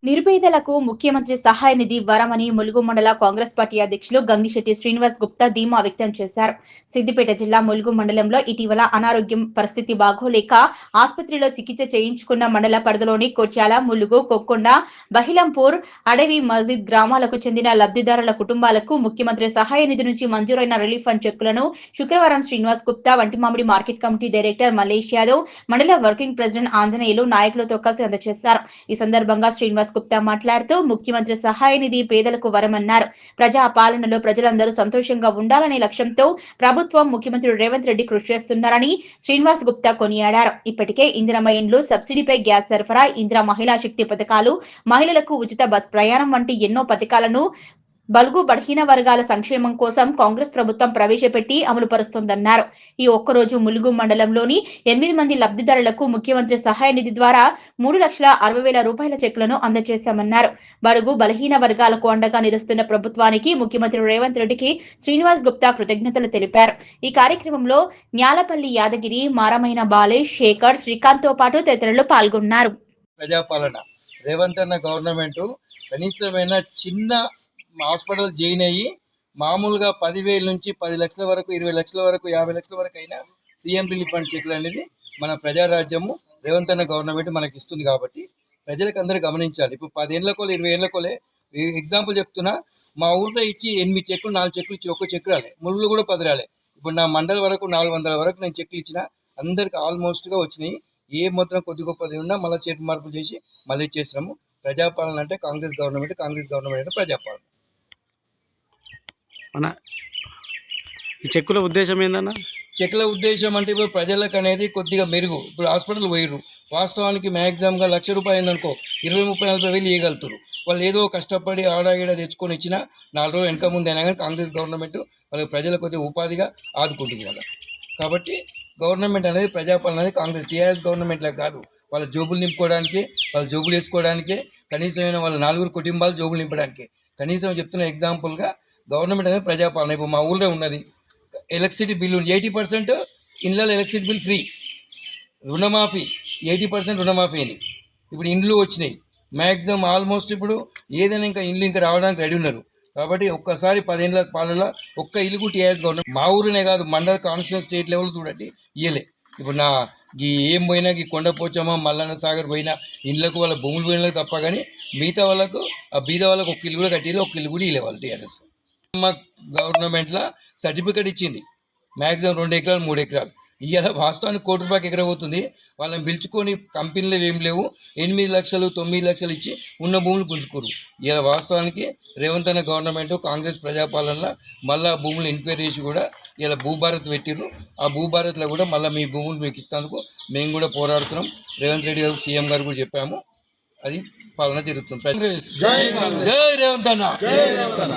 నిరుపేదలకు ముఖ్యమంత్రి సహాయ నిధి వరమని ములుగు మండల కాంగ్రెస్ పార్టీ అధ్యక్షులు గంగిశెట్టి శ్రీనివాస్ గుప్తా ధీమా వ్యక్తం చేశారు. సిద్దిపేట జిల్లా ములుగు మండలంలో ఇటీవల అనారోగ్యం పరిస్థితి బాగోలేక ఆసుపత్రిలో చికిత్స చేయించుకున్న మండల పరిధిలోని కొట్యాల, ములుగు, కొక్కొండ, బహిలంపూర్, అడవి మస్జిద్ గ్రామాలకు చెందిన లబ్ధిదారుల కుటుంబాలకు ముఖ్యమంత్రి సహాయ నిధి నుంచి మంజూరైన రిలీఫ్ ఫండ్ చెక్కులను శుక్రవారం Srinivas Gupta, Vantimamidi market committee director Mallesh Yadav, మండల వర్కింగ్ ప్రెసిడెంట్ ఆంజనేయులు నాయకులతో కలిసి అందజేశారు. ఈ సందర్భంగా శ్రీనివాస్ గుప్తా మాట్లాడుతూ ముఖ్యమంత్రి సహాయ నిధి పేదలకు వరమన్నారు. ప్రజా పాలనలో ప్రజలందరూ సంతోషంగా ఉండాలనే లక్ష్యంతో ప్రభుత్వం ముఖ్యమంత్రి రేవంత్ రెడ్డి కృషి చేస్తున్నారని శ్రీనివాస్ గుప్తా కొనియాడారు. ఇప్పటికే ఇందిరమ్మ ఇండ్లు, సబ్సిడీపై గ్యాస్ సరఫరా, ఇందిరా మహిళా శక్తి పథకాలు, మహిళలకు ఉచిత బస్ ప్రయాణం వంటి ఎన్నో పథకాలను బలుగు బలహీన వర్గాల సంక్షేమం కోసం కాంగ్రెస్ ప్రభుత్వం ప్రవేశపెట్టి అమలు పరుస్తోందన్నారు. ఈ ఒక్కరోజు ములుగు మండలంలోని 8 మంది లబ్ధిదారులకు ముఖ్యమంత్రి సహాయ నిధి ద్వారా 3,60,000 రూపాయల చెక్కులను అందజేశామన్నారు. బడుగు బలహీన వర్గాలకు అండగా నిలుస్తున్న ప్రభుత్వానికి ముఖ్యమంత్రి రేవంత్ రెడ్డికి శ్రీనివాస్ గుప్తా కృతజ్ఞతలు తెలిపారు. ఈ కార్యక్రమంలో న్యాలపల్లి యాదగిరి, మారమైన బాలేష్, శేఖర్, శ్రీకాంత్ తో పాటు తదితరులు పాల్గొన్నారు. ప్రజాపాలన రేవంత్ అన్న గవర్నమెంట్ కనీసమైన చిన్న హాస్పిటల్ జాయిన్ అయ్యి మామూలుగా 10,000 నుంచి 10 లక్షల వరకు, 20 లక్షల వరకు, 50 లక్షల వరకు అయినా సీఎం రిలీఫ్ ఫండ్ చెక్లు అనేది మన ప్రజారాజ్యము రేవంత్ అన్న గవర్నమెంట్ మనకి ఇస్తుంది. కాబట్టి ప్రజలకు అందరూ గమనించాలి. ఇప్పుడు 10 ఏళ్ళకోలే 20 ఏళ్ళకోలే ఎగ్జాంపుల్ చెప్తున్నా, మా ఊళ్ళో ఇచ్చి 8 చెక్కులు 4 చెక్కులు ఇచ్చి ఒక్క చెక్కు రాలే, ముళ్ళు కూడా 10 రాలే. ఇప్పుడు నా మండలి వరకు 400 వరకు నేను చెక్కులు ఇచ్చిన, అందరికి ఆల్మోస్ట్గా వచ్చినాయి. ఏ మొత్తం కొద్ది గొప్పది ఉన్నా మళ్ళీ చేతి మార్పులు చేసి మళ్ళీ చేసినాము. ప్రజాపాలన అంటే కాంగ్రెస్ గవర్నమెంట్, కాంగ్రెస్ గవర్నమెంట్ అంటే ప్రజాపాలన. అన్న, ఈ చెక్కుల ఉద్దేశం ఏందన్న? చెక్కుల ఉద్దేశం అంటే ఇప్పుడు ప్రజలకు అనేది కొద్దిగా మెరుగు. ఇప్పుడు హాస్పిటల్ పోయిర్రు, వాస్తవానికి మ్యాక్సిమంగా ₹1,00,000 అయిందనుకో 20-30-40 వేలు ఇవ్వగలుగుతారు. వాళ్ళు ఏదో కష్టపడి ఆడ ఈడ తెచ్చుకొని ఇచ్చిన 4 రోజులు వెనక ముందు అయినా కానీ కాంగ్రెస్ గవర్నమెంట్ వాళ్ళకి ప్రజల కొద్దిగా ఉపాధిగా ఆదుకుంటుంది కదా. కాబట్టి గవర్నమెంట్ అనేది ప్రజాపాలన అనేది కాంగ్రెస్ టీఆర్ఎస్ గవర్నమెంట్లా కాదు. వాళ్ళ జోబులు నింపుకోవడానికి, వాళ్ళ జోబులు వేసుకోవడానికే, కనీసమైన వాళ్ళ 4 కుటుంబాలు జోబులు నింపడానికి. కనీసం చెప్తున్న ఎగ్జాంపుల్గా గవర్నమెంట్ అనేది ప్రజాపాలన. ఇప్పుడు మా ఊళ్ళో ఉన్నది ఎలక్ట్రిసిటీ బిల్లు 80% ఇళ్ళలో ఎలక్ట్రిసిటీ బిల్ ఫ్రీ, రుణమాఫీ 80% రుణమాఫీ అని. ఇప్పుడు ఇండ్లు వచ్చినాయి మ్యాక్సిమం ఆల్మోస్ట్. ఇప్పుడు ఏదైనా ఇంకా ఇండ్లు ఇంకా రావడానికి రెడీ ఉన్నారు. కాబట్టి ఒక్కసారి 10 ఏళ్ళ పాలనలో ఒక్క ఇల్లు కూడా టీఆర్ఎస్ గవర్నమెంట్, మా ఊరినే కాదు మండల, కాన్స్టిట్యూషన్, స్టేట్ లెవెల్ చూడండి ఇయ్యలే. ఇప్పుడు నా ఏం పోయినా కొండపోచమ్మ, మల్లన్న సాగర్ పోయినా ఇండ్లకు వాళ్ళ భూములు పోయినా తప్ప కానీ మిగతా వాళ్ళకు, ఆ బీద వాళ్ళకు ఒక్క ఇల్లు కూడా కట్టేది, ఒక్క ఇల్లు కూడా ఇవ్వలేదు టీఆర్ఎస్. మా గవర్నమెంట్లో సర్టిఫికేట్ ఇచ్చింది మ్యాక్సిమం 2 ఎకరాలు 3 ఎకరాలు. ఇవాళ వాస్తవానికి ₹1,00,00,000 ఎకరం అవుతుంది. వాళ్ళని పిలుచుకొని కంపెనీలు ఏం లేవు, 8 లక్షలు 9 లక్షలు ఇచ్చి ఉన్న భూములు గుంజుకోరు. ఇవాళ వాస్తవానికి రేవంత్ అన్న గవర్నమెంట్ కాంగ్రెస్ ప్రజాపాలనలో మళ్ళీ భూములు ఎంక్వైరీ చేసి కూడా ఇలా భూభారత్ పెట్టిర్రు. ఆ భూభారత్లో కూడా మళ్ళీ మీ భూములు మీకు ఇస్తానికి మేము కూడా పోరాడుతున్నాం. రేవంత్ రెడ్డి గారు సీఎం గారు కూడా చెప్పాము. అది పాలన తిరుగుతుంది. జై రేవంత్ అన్న.